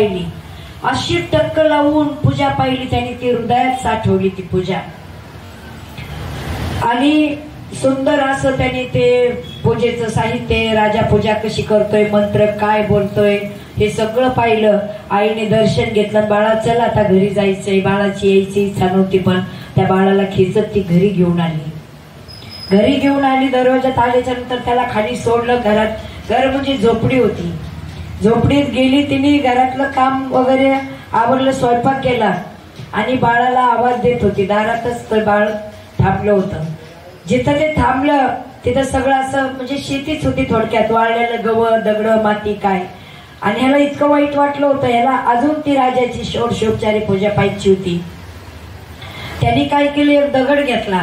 पाहिली, अशी टक्क लावून पूजा पाहिली त्यांनी, ती हृदयात साठवली ती पूजा. आणि सुंदर असं त्यांनी ते पूजेचं साहित्य, राजा पूजा कशी करतोय, मंत्र काय बोलतोय हे सगळं पाहिलं. आईने दर्शन घेतलं. बाळा चल आता घरी जायचंय. बाळाची यायची इच्छा नव्हती, पण त्या बाळाला खेचत ती घरी घेऊन आली. घरी घेऊन आली. दरवाजात आल्याच्या नंतर त्याला खाली सोडलं. घरात, घर म्हणजे झोपडी होती, झोपडीत गेली. तिने घरातलं काम वगैरे आवरलं, स्वयंपाक केला आणि बाळाला आवाज देत होती. दारातच तर बाळ थांबलं होतं. जिथं ते थांबलं तिथं सगळं असं म्हणजे शेतीच होती थोडक्यात, वाळलेलं गवत, दगड, माती काय. आणि ह्याला इतकं वाईट वाटलं होतं, ह्याला अजून ती राजाची षोडशोपचारी पूजा पाहिजे होती. त्यांनी काय केलं, एक दगड घेतला,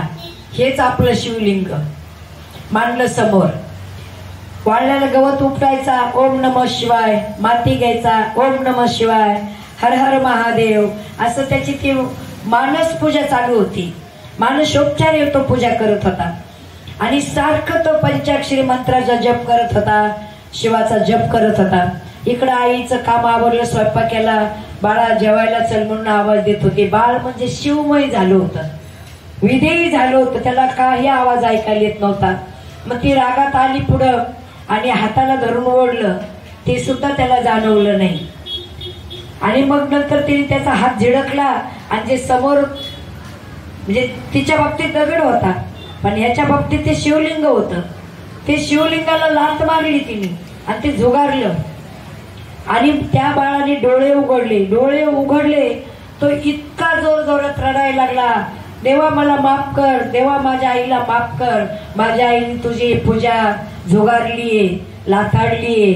हेच आपलं शिवलिंग मांडलं समोर. वाळलेलं गवत उपटायचा, ओम नमः शिवाय, माती घ्यायचा, ओम नमः शिवाय, हर हर महादेव, असं त्याची ती मानस पूजा चालू होती. मानसोपचार तो पूजा करत होता आणि सारखं तो पंचाक्षरी मंत्राचा जप करत होता, शिवाचा जप करत होता. इकडं आईचं काम आवरलं, स्वयंपाक केला. बाळा जेवायला चल म्हणून आवाज देत होते. बाळ म्हणजे शिवमय झालं होतं, विधेयी झालं होतं, त्याला काही आवाज ऐकायला येत नव्हता. मग ती रागात आली पुढं आणि हाताला धरून ओढलं, ते सुद्धा त्याला जाणवलं नाही. आणि मग नंतर तिने त्याचा हात झिडकला आणि जे समोर म्हणजे तिच्या बाबतीत दगड होता, पण ह्याच्या बाबतीत ते शिवलिंग होतं. ते शिवलिंगाला लाथ मारली तिने आणि ते झुगारलं. आणि त्या बाळाने डोळे उघडले. डोळे उघडले तो इतका जोर जोरात रडायला लागला, देवा मला माफ कर, देवा माझ्या आईला माफ कर, माझ्या आईने तुझी पूजा झुगारलीये, लाथाडलीये.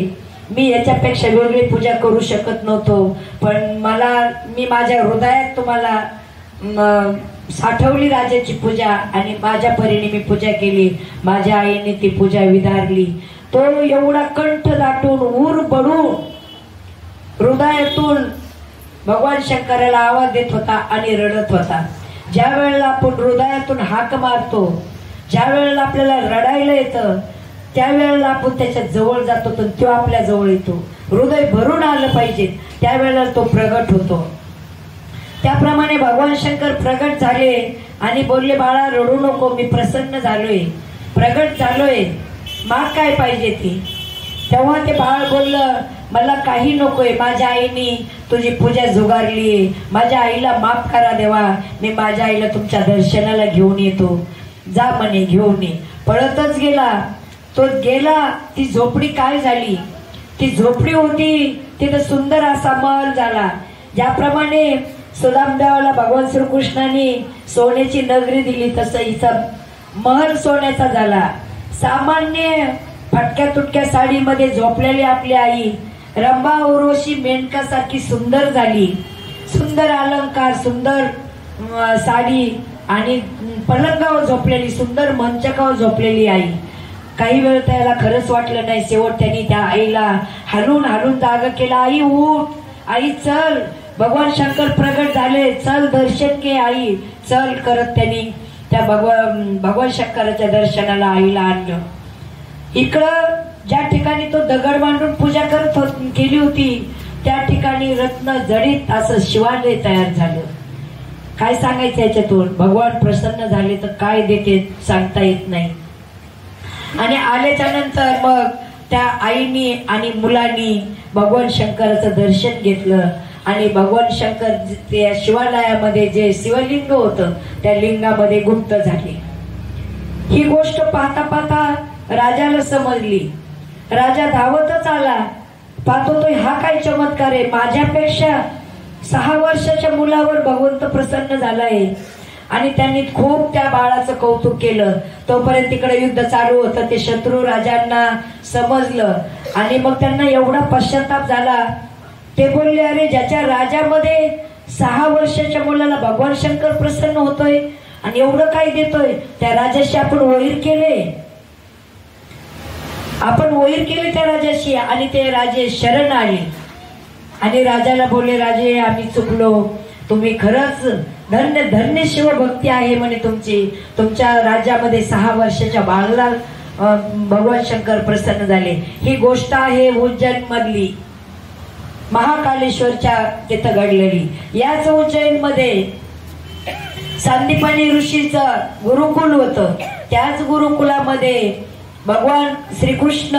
मी याच्यापेक्षा वेगळी पूजा करू शकत नव्हतो, पण मी माझ्या हृदयात तुम्हाला साठवली राजाची पूजा आणि माझ्या परीने मी पूजा केली. माझ्या आईने ती पूजा विधारली. तो एवढा कंठ दाटून ऊर पडून हृदयातून भगवान शंकराला आवाज देत होता आणि रडत होता. ज्या वेळेला आपण हृदयातून हाक मारतो, ज्या वेळेला आपल्याला रडायला येतं, त्यावेळेला आपण त्याच्या जवळ जातो, तर तो आपल्या जवळ येतो. हृदय भरून आलं पाहिजे, त्यावेळेला तो प्रगट होतो. त्याप्रमाणे भगवान शंकर प्रगट झाले आणि बोलले, बाळा रडू नको, मी प्रसन्न झालोय, प्रगट झालोय, माग काय पाहिजे ती. तेव्हा ते बाळ बोललं, मला काही नकोय, माझ्या आईने तुझी पूजा झुगारली, माझ्या आईला माफ करा देवा, मी माझ्या आईला तुमच्या दर्शनाला घेऊन येतो. जा म्हणे, घेऊन ये. पळतच गेला. तो गेला. ती झोपडी काय झाली, ती झोपडी होती तिथं सुंदर असा महल झाला. ज्याप्रमाणे सुदामदेवाला भगवान श्रीकृष्णाने सोन्याची नगरी दिली, तसं हिचा महल सोन्याचा झाला. सामान्य फटक्या तुटक्या साडीमध्ये झोपलेली आपली आई रंभा उर्वशी मेनकासारखी सुंदर झाली. सुंदर अलंकार, सुंदर साडी आणि पलंगावर झोपलेली, सुंदर मंचकावर झोपलेली आई. काही वेळ त्याला खरंच वाटलं नाही. शेवट त्यांनी त्या आईला हलून हलून जागा केला. आई उठ, आई चल, भगवान शंकर प्रगट झाले, चल दर्शन घे आई, चल करत त्यांनी त्या भगवान शंकराच्या दर्शनाला आईला आणलं. इकडं ज्या ठिकाणी तो दगड मांडून पूजा केली होती, त्या ठिकाणी रत्न जडित असं शिवालय तयार झालं. काय सांगायचं याच्यातून, भगवान प्रसन्न झाले तर काय देते सांगता येत नाही. आणि आल्याच्या नंतर मग त्या आईनी आणि मुलांनी भगवान शंकराचं दर्शन घेतलं आणि भगवान शंकर त्या शिवालयामध्ये जे शिवलिंग होतं त्या लिंगामध्ये गुप्त झाले. ही गोष्ट पाहता पाहता राजाला समजली. राजा धावतच आला. पाहतो तो हा काय चमत्कार आहे, माझ्यापेक्षा 6 वर्षाच्या मुलावर भगवंत प्रसन्न झालाय. आणि त्यांनी खूप त्या बाळाचं कौतुक केलं. तोपर्यंत तिकडे युद्ध चालू होतं. ते शत्रू राजांना समजलं आणि मग त्यांना एवढा पश्चाताप झाला. ते बोलले, अरे ज्याच्या राज्यामध्ये 6 वर्षाच्या मुलाला भगवान शंकर प्रसन्न होतोय आणि एवढं काय देतोय, त्या राजाशी आपण वैर केले, आपण वैर केले त्या राजाशी. आणि ते राजे शरण आले आणि राजाला बोलले, राजे आम्ही चुकलो, तुम्ही खरंच धन्य धन्य शिवभक्ती आहे म्हणे तुमची. तुमच्या राज्यामध्ये 6 वर्षाच्या बाळाला भगवान शंकर प्रसन्न झाले. ही गोष्ट आहे उज्जैन मधली. महाकालेश्वरच्या तिथं घडलेली. याच उज्जैनमध्ये सांदीपनी ऋषीचं गुरुकुल होतं. त्याच गुरुकुलामध्ये भगवान श्रीकृष्ण,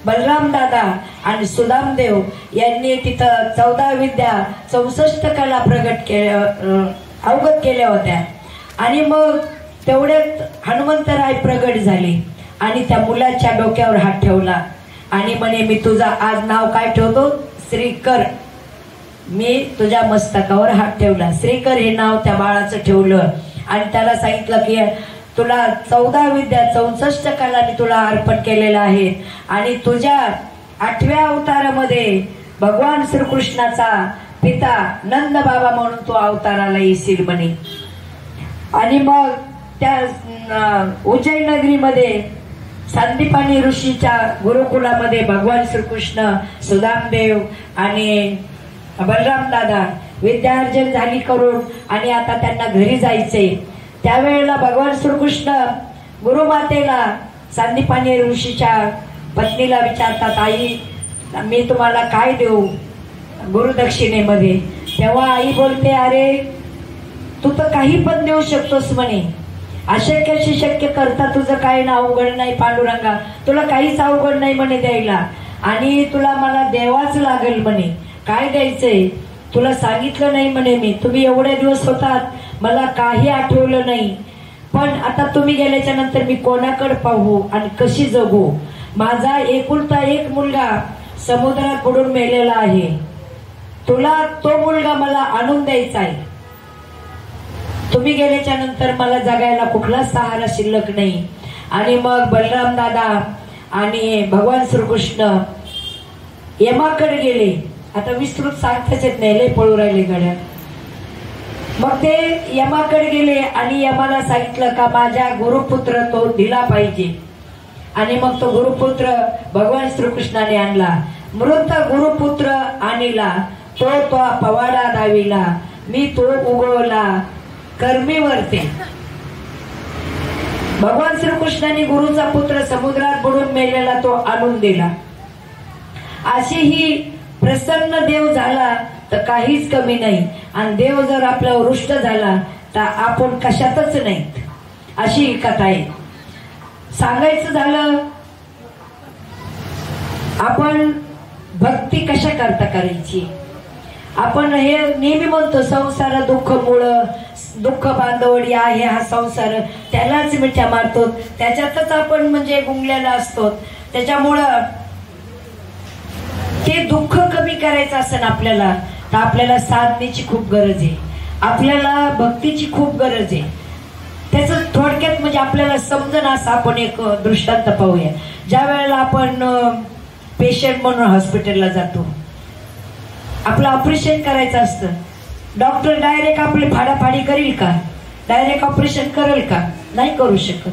बलराम दादा आणि सुदामदेव यांनी तिथं 14 विद्या 64 कला अवगत केल्या होत्या. आणि मग तेवढ्यात हनुमंतराय प्रगट झाले आणि त्या मुलाच्या डोक्यावर हात ठेवला आणि म्हणे, मी तुझा आज नाव काय ठेवतो? श्रीकर. मी तुझ्या मस्तकावर हात ठेवला. श्रीकर हे नाव त्या बाळाचं ठेवलं आणि त्याला सांगितलं की तुला 14 विद्या 64 कला तुला अर्पण केलेला आहे आणि तुझ्या 8व्या अवतारामध्ये भगवान श्रीकृष्णाचा पिता नंद बाबा म्हणून तो अवताराला येशील म्हणे. आणि मग त्या उज्जैन नगरीमध्ये सांदीपनी ऋषीच्या गुरुकुलामध्ये भगवान श्रीकृष्ण, सुदामदेव आणि बलराम दादा विद्यार्जन झाली करून आणि आता त्यांना घरी जायचे. त्यावेळेला भगवान श्रीकृष्ण गुरुमातेला, सांदीपनी ऋषीच्या पत्नीला विचारतात, आई मी तुम्हाला काय देऊ गुरुदक्षिणेमध्ये? तेव्हा आई बोलते, अरे तू तर काही पण देऊ शकतोस म्हणे. अशक्याशी शक्य करता तुझं काही ना अवघड नाही पांडुरंगा, तुला काहीच अवघड नाही म्हणे द्यायला आणि तुला मला द्यावाच लागेल म्हणे. काय द्यायचंय तुला सांगितलं नाही म्हणे मी. तुम्ही एवढे दिवस होतात मला काही आठवलं नाही, पण आता तुम्ही गेल्याच्या नंतर मी कोणाकडे पाहू आणि कशी जगू? माझा एकुलता एक मुलगा समुद्रात बुडून मेलेला आहे. तुला तो मुलगा मला आणून द्यायचा आहे. तुम्ही गेल्याच्या नंतर मला जगायला कुठलाच सहारा शिल्लक नाही. आणि मग बलराम दादा आणि भगवान श्रीकृष्ण यमाकडे गेले. आता विस्तृत सांगताच येत नाही, लय पळू राहिले गड्या. मग ते यमाकडे गेले आणि यमाला सांगितलं का माझ्या गुरुपुत्र तो दिला पाहिजे. आणि मग तो गुरुपुत्र भगवान श्रीकृष्णाने आणला. मृत गुरुपुत्र आणला तो पवाडा दाविला, मी तो उगवला कर्मीवरती. भगवान श्रीकृष्णाने गुरुचा पुत्र समुद्रात बुडून मेलेला तो आणून दिला. अशी ही प्रसन्न देव झाला तर काहीच कमी नाही. आणि देव जर आपल्यावर रुष्ट झाला तर आपण कशातच नाही. अशी कथा आहे. सांगायचं झालं, आपण भक्ती कशा करता करायची? आपण हे नेहमी म्हणतो संसार दुःख मूळ, दुःख बांधवडी आहे हा संसार, त्यालाच मिठ्या मारतो, त्याच्यातच आपण म्हणजे गुंगलेला असतो. त्याच्यामुळं ते दुःख कमी करायचं असेल आपल्याला तर आपल्याला साधनेची खूप गरज आहे, आपल्याला भक्तीची खूप गरज आहे. त्याचं थोडक्यात म्हणजे आपल्याला समजणं असं आपण एक दृष्टांत पाहूया. ज्या वेळेला आपण पेशंट म्हणून हॉस्पिटलला जातो, आपलं ऑपरेशन करायचं असतं, डॉक्टर डायरेक्ट आपली फाडाफाडी करील का? डायरेक्ट ऑपरेशन करेल का? नाही करू शकत.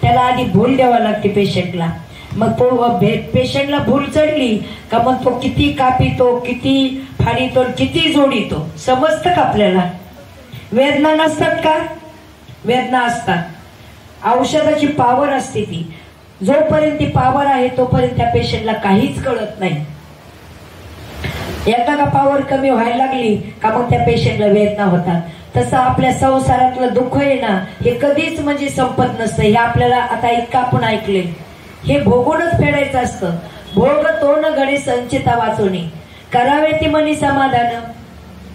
त्याला आधी भूल द्यावा लागते पेशंटला. मग तो पेशंटला भूल चढली का मग तो किती कापितो, किती फाडीतो, किती जोडितो, समजतं का आपल्याला? वेदना नसतात का? वेदना असतात. औषधाची पावर असते ती. जोपर्यंत ती पावर आहे तोपर्यंत त्या पेशंटला काहीच कळत नाही. एकदा का पावर कमी व्हायला लागली का मग त्या पेशंटला वेदना होतात. तसं आपल्या संसारातलं दुःख आहे ना, हे कधीच म्हणजे संपत नसतं. हे आपल्याला आता इतकं आपण ऐकले, हे भोगूनच फेडायचं असतं. भोग तो न घडे संचिता वाचोनी, करावे ती मनी समाधान,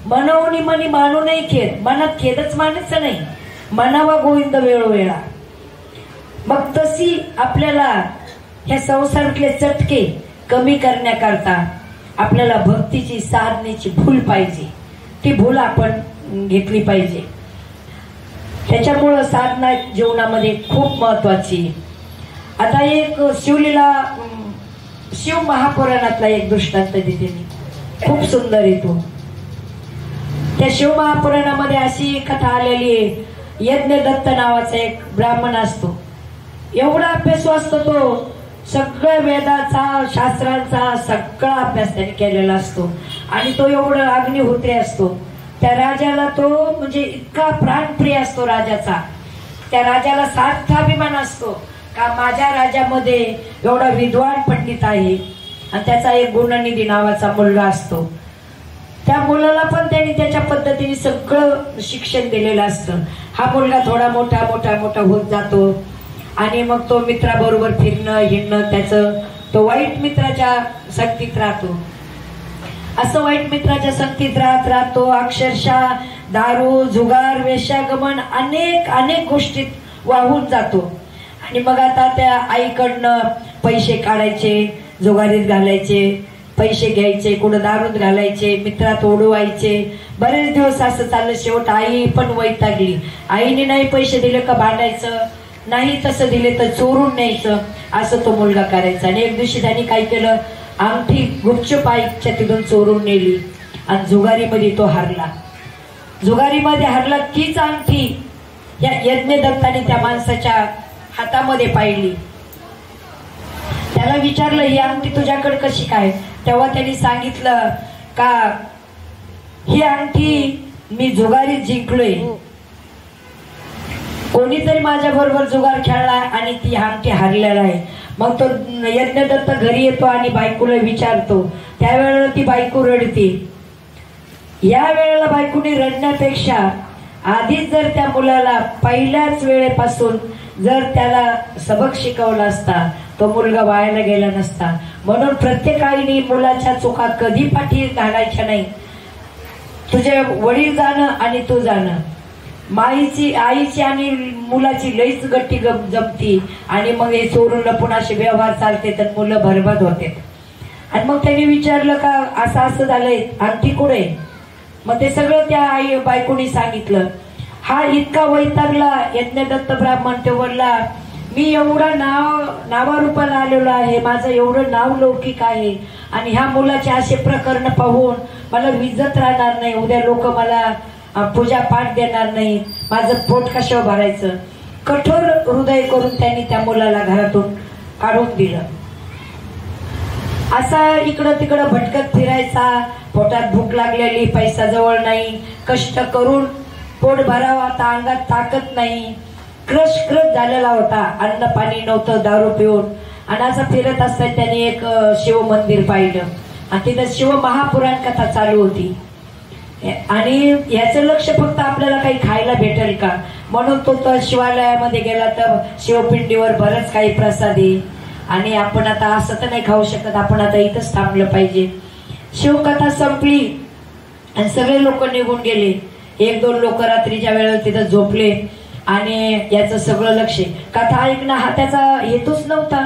मनवणी मनी मानू नाही खेद. मनात खेदच मानायचं नाही, मनावा गोविंद वेळोवेळा. मग तशी आपल्याला ह्या संसारातले चटके कमी करण्याकरता आपल्याला भक्तीची, साधनेची भूल पाहिजे. ती भूल आपण घेतली पाहिजे. त्याच्यामुळं साधना जीवनामध्ये खूप महत्वाची. आता एक शिवलीला, शिव महापुराणातला एक दृष्टांत देते मी, खूप सुंदर येतो. त्या शिव महापुराणामध्ये अशी कथा आलेली आहे. यज्ञदत्त नावाचा एक ब्राह्मण असतो. एवढा अभ्यासू असतो तो, सगळ्या वेदाचा, शास्त्रांचा सगळा अभ्यास त्याने केलेला असतो. आणि तो एवढा अग्निहोत्री असतो. त्या राजाला तो म्हणजे इतका प्राणप्रिय असतो राजाचा. त्या राजाला सार्थाभिमान असतो का माझ्या राज्यामध्ये एवढा विद्वान पंडित आहे. आणि त्याचा एक गुणनिधी नावाचा मुलगा असतो. त्याच्या पद्धतीने सगळं शिक्षण दिलेलं असतं. हा मुलगा थोडा मोठा मोठा मोठा होत जातो आणि मग तो मित्राबरोबर फिरणं हिंडणं त्याचं तो वाईट मित्राच्या संगतीत राहतो. असं वाईट मित्राच्या संगतीत राहत राहतो अक्षरशः दारू जुगार वेश्यागमन अनेक अनेक गोष्टीत वाहून जातो. आणि मग आता त्या आईकडनं पैसे काढायचे, जुगारीत घालायचे, पैसे घ्यायचे, कुठं दारूत घालायचे, मित्रात ओढवायचे. बरेच दिवस असं चाललं. शेवट आई पण वैतागली. आईने नाही पैसे दिले का भांडायचं, नाही तसं दिले तर चोरून न्यायचं, असं तो मुलगा करायचा. आणि एक दिवशी त्यांनी काय केलं, अंगठी गुपचूप आईच्या तिथून चोरून नेली आणि जुगारीमध्ये तो हरला. जुगारीमध्ये हरला तीच अंगठी या यज्ञदत्ताने त्या माणसाच्या हातामध्ये पाहिली. त्याला विचारलं, ही अंगठी तुझ्याकडे कशी काय? तेव्हा त्यांनी सांगितलं का ही अंगठी मी जुगारीत जिंकलोय. कोणीतरी माझ्या बरोबर जुगार खेळला आणि ती अंगठी हरलेला आहे. मग तो यज्ञदत्त घरी येतो आणि बायकोला विचारतो. त्यावेळेला ती बायको रडते. या वेळेला बायकोने रडण्यापेक्षा आधीच जर त्या मुलाला पहिल्याच वेळेपासून जर त्याला सबक शिकवला असता तो मुलगा वायाला गेला नसता. म्हणून प्रत्येक आईने मुलाच्या चुका कधी पाठी घालायच्या नाही. तुझे वडील जाणं आणि तू जाणं, आईची आणि मुलाची लईच गट्टी जमती आणि मग हे चोरून लपून असे व्यवहार चालते तर मुलं बरबाद होते. आणि मग त्यांनी विचारलं का असं असं झालंय, अंगठी कुठे? मग ते सगळं त्या आई बायकोनी सांगितलं. हा इतका वैतागला यज्ञदत्त ब्राह्मण. ते बोलला, मी एवढा नावारूपाला आलेलो आहे, माझं एवढं नाव लौकिक आहे आणि ह्या मुलाचे असे प्रकरण पाहून मला विजत राहणार नाही. उद्या लोक मला पूजा पाठ देणार नाही, माझं पोट कशावर भरायचं. कठोर हृदय करून त्यांनी त्या मुलाला घरातून काढून दिलं. असा इकडं तिकडं भटकत फिरायचा. पोटात भूक लागलेली, पैसा जवळ नाही, कष्ट करून पोट भरावा तर अंगात ताकद नाही, क्रश झालेला होता. अन्न पाणी नव्हतं, दारू पिऊन. आणि असं फिरत असताना त्यांनी एक शिव मंदिर पाहिलं आणि तिथं शिव महापुराण कथा चालू होती. आणि याचं लक्ष फक्त आपल्याला काही खायला भेटेल का म्हणून तो तर शिवालयामध्ये गेला तर शिवपिंडीवर बरंच काही प्रसाद आहे आणि आपण आता असं तर नाही खाऊ शकत, आपण आता इथंच थांबलं पाहिजे. शिवकथा संपली आणि सगळे लोक निघून गेले. एक दोन लोक रात्रीच्या वेळेला तिथं झोपले आणि याचं सगळं लक्ष कथा ऐकणं हा त्याचा हेतूच नव्हता.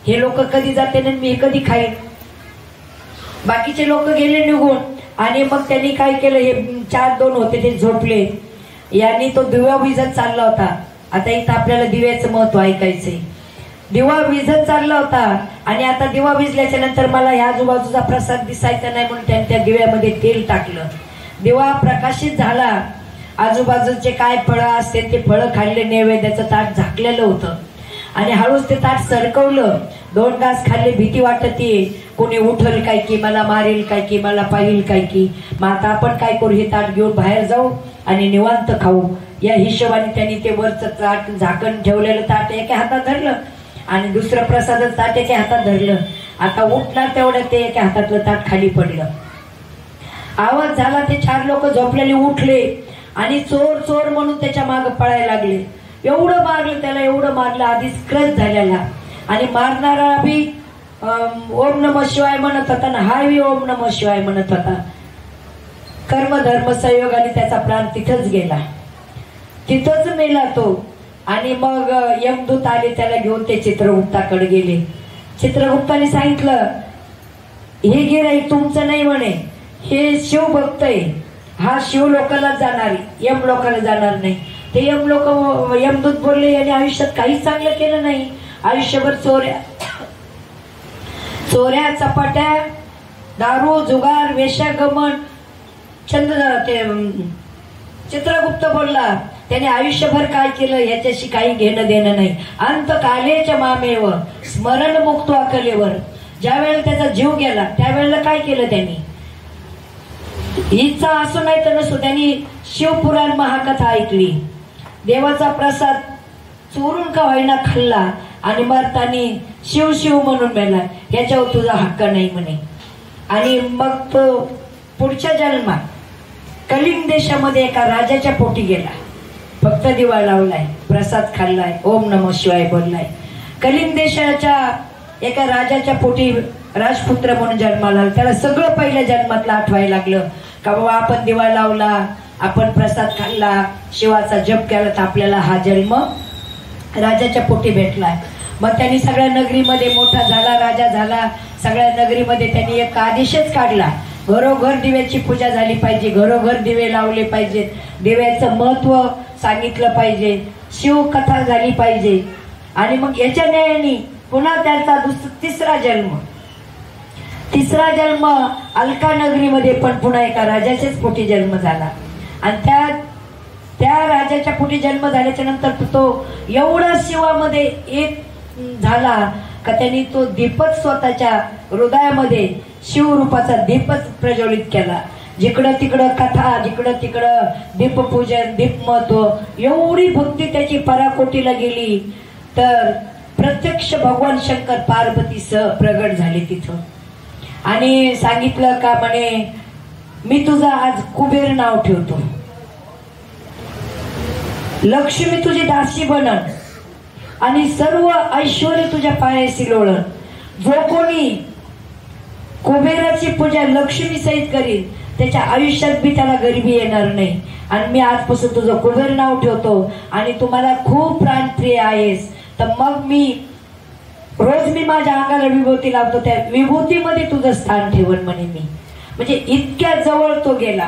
हे लोक कधी जाते ना मी कधी खाईन. बाकीचे लोक गेले निघून आणि मग त्यांनी काय केलं, हे 4 होते ते झोपले. यांनी तो दिवा विजत चालला होता. आता इथं आपल्याला दिव्याचं महत्व ऐकायचंय. दिवा विजत चालला होता आणि आता दिवा विजल्याच्या नंतर मला ह्या आजूबाजूचा प्रसाद दिसायचा नाही म्हणून त्यांनी त्या दिव्यामध्ये तेल टाकलं. दिवा प्रकाशित झाला. आजूबाजूचे काय फळं असते ते फळं खाल्ले, नैवेद्याचं ताट झाकलेलं होतं आणि हळूच ते ताट सरकवलं. 2 घास खाल्ले. भीती वाटते, कोणी उठल काय की, मला मारेल काय की, मला पाहिल काय की. मग आता आपण काय करू, हे ताट घेऊन बाहेर जाऊ आणि निवांत खाऊ. या हिशोबाने त्यांनी ते वरचं ताट झाकण ठेवलेलं ताट एका हातात धरलं आणि दुसरं प्रसादाचं ताट एका हातात धरलं. आता उठणार तेवढं ते एका हातातलं ताट खाली पडलं. आवाज झाला. ते 4 लोक झोपलेले उठले आणि चोर चोर म्हणून त्याच्या मागे पळायला लागले. एवढं मारलं त्याला, एवढं मारलं, आधीच क्रश झालेला. आणि मारणारा बी ओम नमः शिवाय म्हणत होता ना, हा बी ओम नमः शिवाय म्हणत होता. कर्म धर्म संयोगाने त्याचा प्राण तिथंच गेला, तिथंच मेला तो. आणि मग यमदूत आले त्याला घेऊन ते चित्रगुप्ताकडे गेले. चित्रगुप्ताने सांगितलं, हे गिऱ्हाईक तुमचं नाही म्हणे, हे शिवभक्त आहे, हा शिव लोकाला जाणार, यम लोकाला जाणार नाही. ते यमदूत बोलले, याने आयुष्यात काहीच चांगलं केलं नाही, आयुष्यभर चोऱ्या चपाट्या, दारू जुगार वेश्यागमन. चित्रगुप्त बोलला, त्याने आयुष्यभर काय केलं याच्याशी काही घेणं देणं नाही. अंत कालेच्या मामेव स्मरण मुक्त कलेवर. ज्या वेळेला त्याचा जीव गेला त्यावेळेला काय केलं त्यांनी, इच्छा असो नाही तर नसो, त्यांनी शिवपुराण महाकथा ऐकली, देवाचा प्रसाद चोरून का होईना खाल्ला आणि मरतानी शिव शिव म्हणून मेला, याच्यावर तुझा हक्क नाही म्हणे. आणि मग तो पुढच्या जन्मात कलिंग देशामध्ये एका राजाच्या पोटी गेला, फक्त दिवा लावलाय, प्रसाद खाल्लाय, ओम नमः शिवाय बोललाय. कलिंग देशाच्या एका राजाच्या पोटी राजपुत्र म्हणून जन्माला आला. त्याला सगळं पहिल्या जन्मातलं आठवायला लागलं का बाबा आपण दिवा लावला, आपण प्रसाद खाल्ला, शिवाचा जप केला, तर आपल्याला हा जन्म राजाच्या पोटी भेटलाय. मग त्यांनी सगळ्या नगरीमध्ये मोठा झाला, राजा झाला. सगळ्या नगरीमध्ये त्यांनी एक आदेशच काढला, घरोघर दिव्याची पूजा झाली पाहिजे, घरोघर दिवे लावले पाहिजेत, दिव्याचं महत्व सांगितलं पाहिजे, शिवकथा झाली पाहिजे. आणि मग याच्या न्यायाने पुन्हा त्यांचा तिसरा जन्म अलका नगरीमध्ये पण पुन्हा एका राजाच्याच पोटी जन्म झाला. आणि त्या राजाच्या पोटी जन्म झाल्याच्या नंतर तो एवढा शिवामध्ये एक झाला का त्यांनी तो दीपच स्वतःच्या हृदयामध्ये शिवरूपाचा दीपच प्रज्वलित केला. जिकडं तिकडं कथा, जिकडं तिकडं दीपपूजन, दीपमहत्व, एवढी भक्ती त्याची पराकोटीला गेली. तर प्रत्यक्ष भगवान शंकर पार्वती सह प्रगट झाले तिथं आणि सांगितलं का म्हणे मी तुझा आज कुबेर नाव ठेवतो, लक्ष्मी तुझी दासी बनन आणि सर्व ऐश्वर तुझ्या पायाशी लोळण. जो कोणी कुबेराची पूजा लक्ष्मी सहित करील त्याच्या आयुष्यात बी त्याला गरिबी येणार नाही. आणि मी आजपासून तुझं कुबेर नाव ठेवतो आणि तुम्हाला खूप प्राणप्रिय आहेस, तर मग मी रोज माझ्या अंगाला विभूती लावतो, त्या विभूतीमध्ये तुझं स्थान ठेवन म्हणे मी. म्हणजे इतक्या जवळ तो गेला.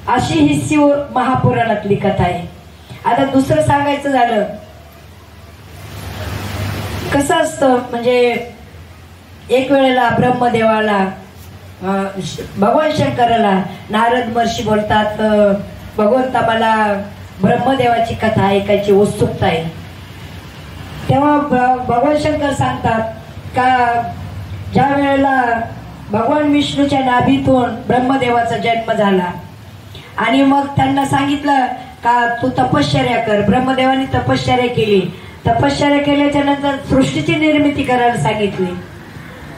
अशी ही शिव महापुराणातली कथा आहे. आता दुसरं सांगायचं झालं, कसं असतं म्हणजे एक वेळेला ब्रह्मदेवाला भगवान शंकराला नारद महर्षी बोलतात, भगवंता मला ब्रह्मदेवाची कथा ऐकायची उत्सुकता आहे. तेव्हा भगवान शंकर सांगतात का ज्या वेळेला भगवान विष्णूच्या नाभीतून ब्रह्मदेवाचा जन्म झाला आणि मग त्यांना सांगितलं का तू तपश्चर्या कर. ब्रह्मदेवाने तपश्चर्या केली. तपश्चर्या केल्याच्या नंतर सृष्टीची निर्मिती करायला सांगितली.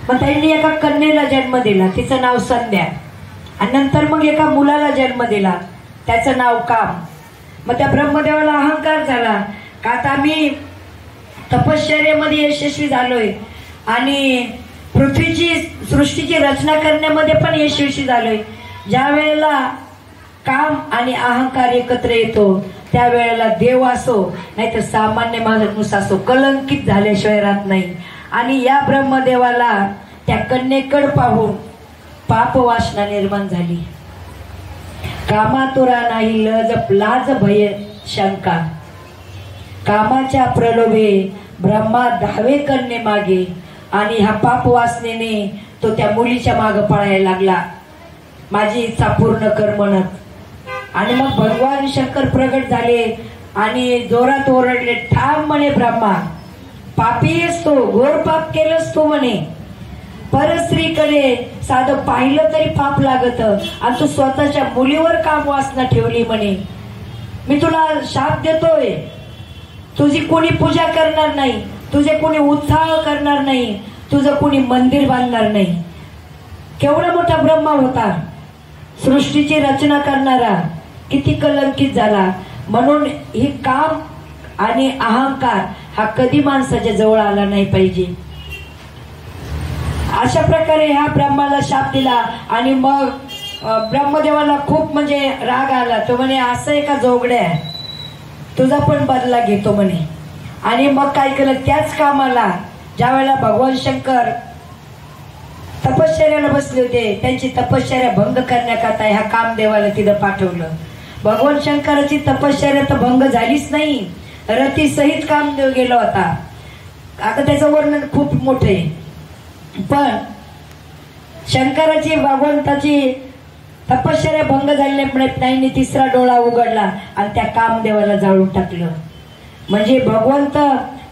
मग त्यांनी एका कन्येला जन्म दिला, तिचं नाव संध्या. आणि नंतर मग एका मुलाला जन्म दिला, त्याचं नाव काम. मग त्या ब्रह्मदेवाला अहंकार झाला का आता मी तपश्चर्यामध्ये यशस्वी झालोय आणि पृथ्वीची सृष्टीची रचना करण्यामध्ये पण यशस्वी झालोय. ज्या वेळेला काम आणि अहंकार एकत्र येतो त्यावेळेला देव असो नाहीतर सामान्य माणूस असो कलंकित झाल्याशिवाय राहत नाही. आणि या ब्रह्मदेवाला त्या कन्येकडे पाहून पाप वासना निर्माण झाली. कामातुरा नाही लाज भय शंका, कामाच्या प्रलोभे ब्रह्मा धावे कन्ये मागे. आणि ह्या पाप वासनेने तो त्या मुलीच्या मागे पळायला लागला, माझी इच्छा पूर्ण कर म्हणत. आणि मग भगवान शंकर प्रगट झाले आणि जोरात ओरडले, ठाम म्हणे ब्रह्मा, पापी असतो, घोर पाप केलंस तो म्हणे. परस्त्रीकडे साधं पाहिलं तरी पाप लागत आणि तू स्वतःच्या मुलीवर काम वासना ठेवली म्हणे. मी तुला शाप देतोय, तुझी कोणी पूजा करणार नाही, तुझे कोणी उत्साह करणार नाही, तुझं कोणी मंदिर बांधणार नाही. केवढा मोठा ब्रह्मा होता, सृष्टीची रचना करणारा, किती कलंकित झाला. म्हणून ही काम आणि अहंकार हा कधी माणसाच्या जवळ आला नाही पाहिजे. अशा प्रकारे ह्या ब्रह्माला शाप दिला. आणि मग ब्रह्मदेवाला खूप म्हणजे राग आला. तो म्हणे असं आहे का जोगड्या, तुझा पण बदला घेतो म्हणे. आणि मग काय केलं, त्याच कामाला ज्या वेळेला भगवान शंकर तपश्चर्याला बसले होते त्यांची तपश्चर्या भंग करण्याकरता ह्या कामदेवाला तिथं पाठवलं. भगवान शंकराची तपश्चर्या तर भंग झालीच नाही, रती सहित कामदेव गेला होता. आता त्याचं वर्णन खूप मोठं आहे. पण शंकराची भगवंताची तपश्चर्या भंग झाल्यामुळे त्यांनी तिसरा डोळा उघडला आणि त्या कामदेवाला जाळून टाकलं. म्हणजे भगवंत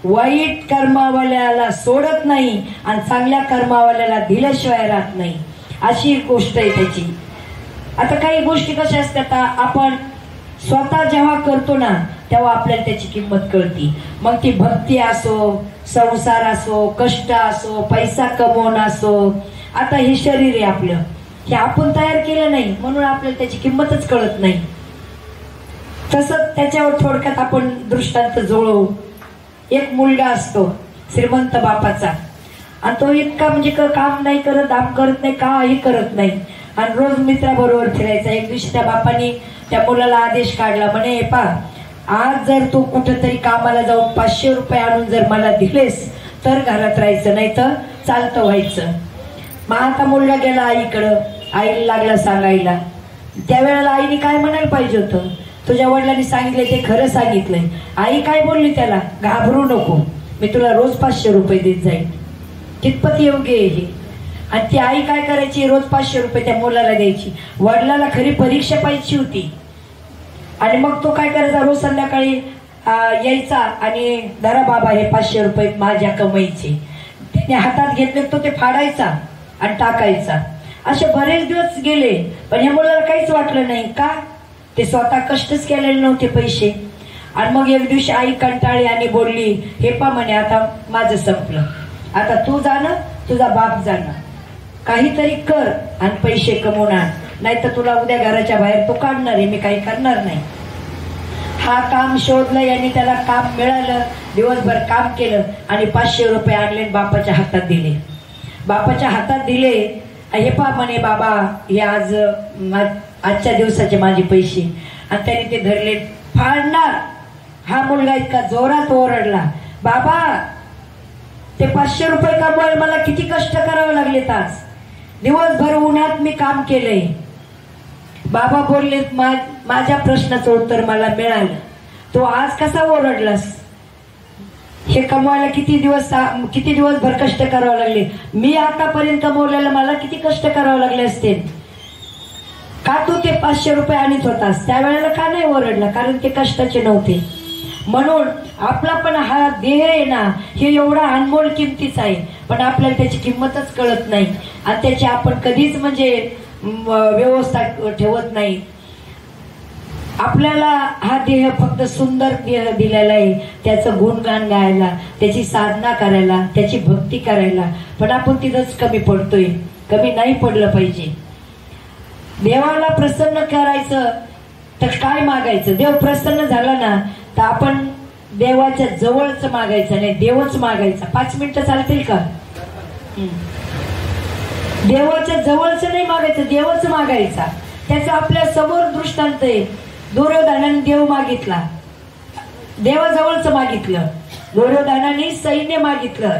वाईट कर्मावाल्याला सोडत नाही आणि चांगल्या कर्मावाल्याला दिल्याशिवाय राहत नाही, अशी गोष्ट आहे त्याची. आता काही गोष्टी कशा असतात, आपण स्वतः जेव्हा करतो ना तेव्हा आपल्याला त्याची किंमत कळती. मग ती भक्ती असो, संसार असो, कष्ट असो, पैसा कमवणं असो. आता हे शरीर आहे आपलं, हे आपण तयार केलं नाही म्हणून आपल्याला त्याची किंमतच कळत नाही. तसंच त्याच्यावर थोडक्यात आपण दृष्टांत जोडू. एक मुलगा असतो श्रीमंत बापाचा आणि तो इतका म्हणजे काम नाही करत, दाम करत नाही, काही करत नाही आणि रोज मित्राबरोबर फिरायचा. एक दिवशी त्या बापाने त्या मुलाला आदेश काढला, म्हणे पा आज जर तू कुठेतरी कामाला जाऊन 500 रुपये आणून जर मला दिलेस तर घरात राहायचं, नाही तर चालतं व्हायचं. मग आता मुलगा गेला आईकडं, आईला लागला सांगायला. त्यावेळेला आईने काय म्हणायला पाहिजे होतं, तुझ्या वडिलांनी सांगितलंय ते खरं सांगितलंय. आई काय बोलली त्याला, घाबरू नको, मी तुला रोज 500 रुपये देत जाईल. कितपत योग्य आहे हे. आणि ती आई काय करायची, रोज 500 रुपये त्या मुलाला द्यायची. वडिलाला खरी परीक्षा पाहिजे होती आणि मग तो काय करायचा, रोज संध्याकाळी यायचा आणि धरा बाबा हे 500 रुपये माझ्या कमाईचे. त्याने हातात घेतले तो ते फाडायचा आणि टाकायचा. असे बरेच दिवस गेले पण ह्या मुलाला काहीच वाटलं नाही. का, ते स्वतः कष्टच केलेले नव्हते पैसे. आणि मग एक दिवशी आई कंटाळली आणि बोलली, हे पा म्हणे आता माझं संपलं, आता तू जाणं, तुझा बाप जाणं, काहीतरी कर आणि पैसे कमवणार, नाही तर तुला उद्या घराच्या बाहेर तो काढणार आहे, मी काही करणार नाही. हा काम शोधलं यांनी, त्याला काम मिळालं, दिवसभर काम केलं आणि 500 रुपये आणले बापाच्या हातात दिले. बापाच्या हातात दिले, हे पा म्हणे बाबा हे आजच्या दिवसाचे माझे पैसे. आणि त्याने ते धरले, फाडणार. हा मुलगा इतका जोरात ओरडला, बाबा ते 500 रुपये कमवायला मला किती कष्ट करावे लागलेत, आज दिवसभर उन्हात मी काम केलंय. बाबा बोलले, माझ्या प्रश्नाचं उत्तर मला मिळालं, तो आज कसा ओरडलास, हे कमवायला किती दिवसभर कष्ट करावे लागले, मी आतापर्यंत कमवलेलं मला किती कष्ट करावे लागले असते. का तू ते 500 रुपये आणत होतास, त्यावेळेला का नाही ओरडला, कारण ते कष्टाचे नव्हते. म्हणून आपला पण हा देह आहे ना, हे एवढा अनमोल किमतीचा आहे पण आपल्याला त्याची किंमतच कळत नाही आणि त्याची आपण कधीच म्हणजे व्यवस्था ठेवत नाही. आपल्याला हा देह फक्त सुंदर देह दिलेला आहे, त्याचं गुणगान गायला, त्याची साधना करायला, त्याची भक्ती करायला, पण आपण तिथंच कमी पडतोय. कमी नाही पडलं पाहिजे. देवाला प्रसन्न करायचं तर काय मागायचं, देव प्रसन्न झाला ना तर आपण देवाच्या जवळच मागायचं नाही, देवच मागायचा. 5 मिनिटं चालतील का, देवाच्या जवळच नाही मागायचं, देवच मागायचा. त्याचा आपल्या समोर दृष्टांत आहे. दुर्योधनाने देव मागितला, देवाजवळच मागितलं. दुर्योधनाने सैन्य मागितलं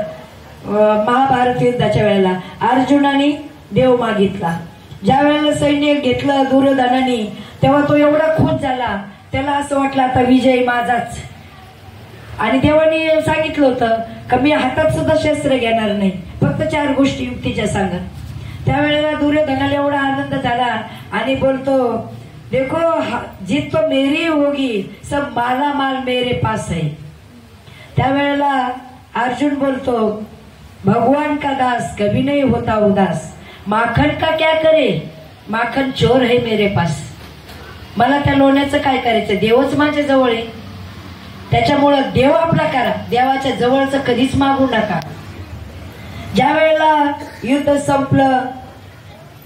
महाभारत युद्धाच्या वेळेला, अर्जुनाने देव मागितला. ज्या वेळेला सैन्य घेतलं दुर्योधनाने तेव्हा तो एवढा खुश झाला, त्याला असं वाटलं आता विजय माझाच. आणि देवाने सांगितलं होतं का मी हातात सुद्धा शस्त्र घेणार नाही, फक्त 4 गोष्टी युक्तीच्या सांगत. त्यावेळेला दुर्योधनाला एवढा आनंद झाला आणि बोलतो, देखो जीत तो मेरी होगी, सब माला माल मेरे पास है. त्यावेळेला अर्जुन बोलतो, भगवान का दास कभी नहीं होता उदास, माखन का क्या करे, माखन चोर है मेरे पास. मला त्या लोण्याचं काय करायचं, देवच माझ्या जवळ आहे. त्याच्यामुळं देव आपला करा, देवाच्या जवळचं कधीच मागू नका. ज्या वेळेला युद्ध संपलं,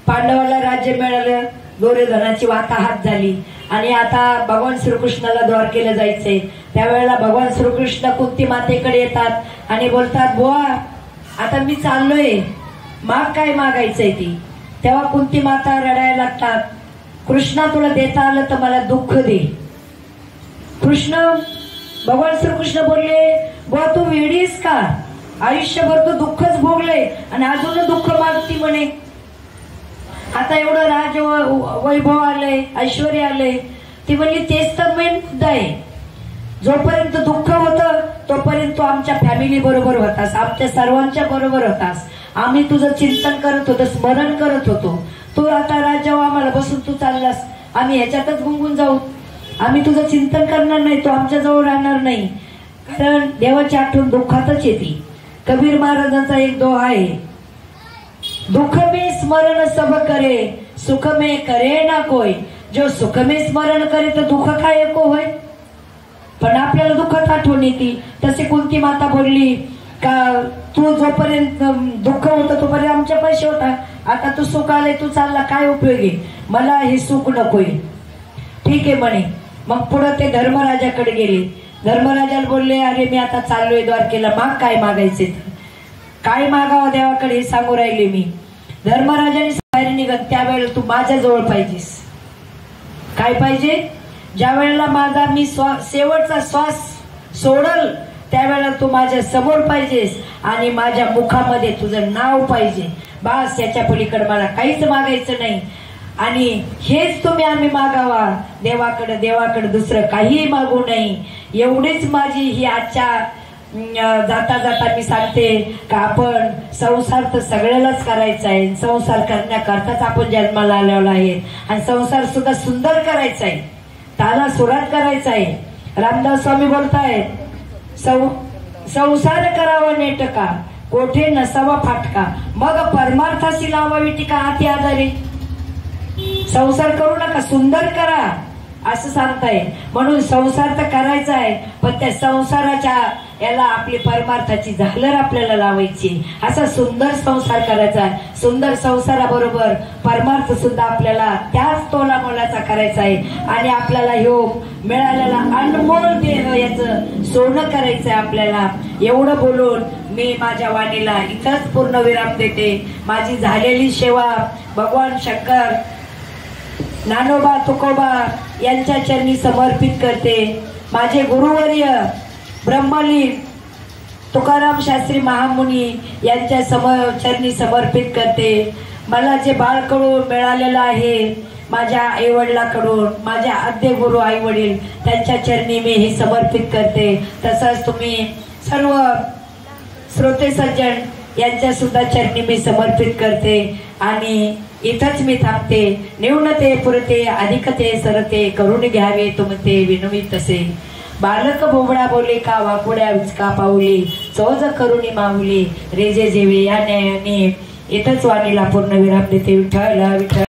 पांडवाला राज्य मिळालं, दुर्योधनाची वाताहात झाली आणि आता भगवान श्रीकृष्णाला द्वारकेला जायचंय. त्यावेळेला भगवान श्रीकृष्ण कुंती मातेकडे येतात आणि बोलतात, बुवा आता मी चाललोय, माग काय मागायचंय ती. तेव्हा कुंती माता रडायला लागतात, कृष्णा तुला देता आलं तर मला दुःख दे. भगवान श्रीकृष्ण बोलले, बुवा तू वेडीस का, आयुष्यभर तू दुःखच भोगले आणि अजून दुःख मागती म्हणे. आता एवढं राज वैभव आलंय, ऐश्वर्य आलंय. ती म्हणली तेच तर मेन मुद्दा आहे. जोपर्यंत दुःख होतं तोपर्यंत तू आमच्या फॅमिली बरोबर होतास, आमच्या सर्वांच्या बरोबर होतास. आम्ही तुझं चिंतन करत होतो, स्मरण करत होतो. तू आता राज्यावर आम्हाला बसून तू चाललास, आम्ही ह्याच्यातच गुंगून जाऊ. आम्ही तुझं चिंतन करणार नाही, तू आमच्या जवळ राहणार नाही. कारण देवाची आठवण दुःखातच येते. कबीर महाराजांचा एक दोहा आहे, दुख में स्मरण सब करे, सुख में करे ना कोई. जो सुख में स्मरण करे तर दुःख काय एको होय. पण आपल्याला दुःखात आठवण येते. तसे कुंती माता बोलली का तू जोपर्यंत दुःख होतं तोपर्यंत आमच्या पैसे होता, आता तू सुख आले तू चालला काय उपयोग आहे, मला हे सुख नकोय. ठीक आहे म्हणे. मग पुढे ते धर्मराजाकडे गेले. धर्मराजाला बोलले, अरे मी आता चाललोय द्वारकेला, माग काय मागायचे, काय मागावं देवाकडे हे सांगू राहिले मी. धर्मराजाने बाहेर निघत, त्यावेळेला तू माझ्या जवळ पाहिजेस. काय पाहिजे? ज्या वेळेला माझा मी शेवटचा श्वास सोडल त्यावेळेला तू माझ्या समोर पाहिजेस आणि माझ्या मुखामध्ये तुझं नाव पाहिजे. बस, याच्या पलीकडे मला काहीच मागायचं नाही. आणि हेच तुम्ही आम्ही मागावा देवाकडे, देवाकडे दुसरं काही मागू नाही. एवढीच माझी ही आजच्या जाता जाता मी सांगते का आपण संसार तर सगळ्यालाच करायचा आहे. संसार करण्याकरताच आपण जन्माला आलेलो आहे आणि संसार सुद्धा सुंदर करायचा आहे, ताला सुरात करायचा आहे. रामदास स्वामी बोलतायत, संसार करावा नेटका, कोठे नसावा फाटका, मग परमार्थाशी लावावी टीका हाती आधारे. संसार करू नका, सुंदर करा असं सांगताय. म्हणून संसार तर करायचा आहे, पण त्या संसाराच्या याला आपली परमार्थाची झालर आपल्याला लावायची. असा सुंदर संसार करायचा. सुंदर संसाराबरोबर परमार्थ सुद्धा आपल्याला त्याच तोला मोलाचा करायचा आहे. आणि आपल्याला योग मिळालेला अनमोल देह याचं सोनं करायचंय आपल्याला. एवढं बोलून मी माझ्या वाणीला इथंच पूर्ण विराम देते. माझी झालेली सेवा भगवान शंकर, ज्ञानोबा तुकोबा यांच्या चरणी समर्पित करते. माझे गुरुवर्य ब्रह्मलीन तुकाराम शास्त्री महामुनी यांच्या चरणी समर्पित करते. मला जे बाळकडून मिळालेलं आहे माझ्या आईवडिलाकडून, माझ्या आद्य गुरु आई वडील त्यांच्या चरणी मी हे समर्पित करते. तसंच तुम्ही सर्व श्रोते सज्जन यांच्या सुद्धा चरणी मी समर्पित करते. आणि इथंच मी थांबते. न्यूनते पुरते अधिकते सरते, करून घ्यावे तुमते विनवी तसे. बालक बोबडा बोले का वाकुड्या उचका पाऊली, चोज करुणी माऊली रेजे जेवे. या न्यायाने इथंच वाणीला पूर्ण विराम देते. विठ्ठल विठ्ठल.